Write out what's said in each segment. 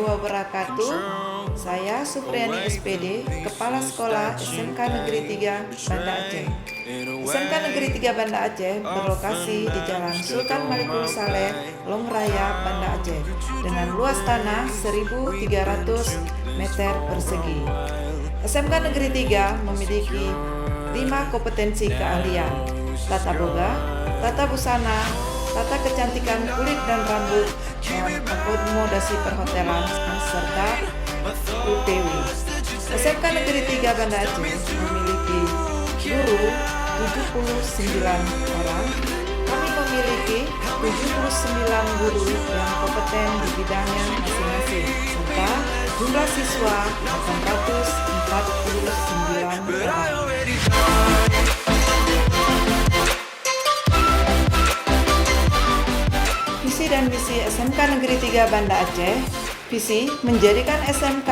wabarakatuh. Saya Supriani SPD, Kepala Sekolah SMK Negeri 3 Banda Aceh. SMK Negeri 3 Banda Aceh berlokasi di Jalan Sultan Malikul Saleh, Long Raya, Banda Aceh dengan luas tanah 1.300 meter persegi. SMK Negeri 3 memiliki 5 kompetensi keahlian: tata boga, tata busana, tata kecantikan kulit dan rambut, dan akomodasi perhotelan, serta UPW. SMK Negeri 3 Banda Aceh memiliki guru 79 orang. Kami memiliki 79 guru yang kompeten di bidangnya masing-masing, serta jumlah siswa 849 orang. Visi dan misi SMK Negeri 3 Banda Aceh. Visi menjadikan SMK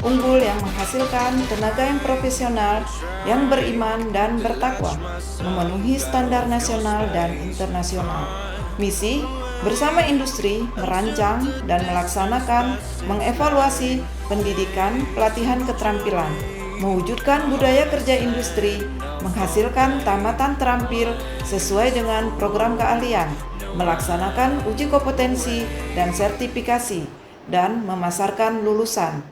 unggul yang menghasilkan tenaga yang profesional, yang beriman dan bertakwa, memenuhi standar nasional dan internasional. Misi bersama industri merancang dan melaksanakan mengevaluasi pendidikan pelatihan keterampilan, mewujudkan budaya kerja industri, menghasilkan tamatan terampil sesuai dengan program keahlian, melaksanakan uji kompetensi dan sertifikasi, dan memasarkan lulusan.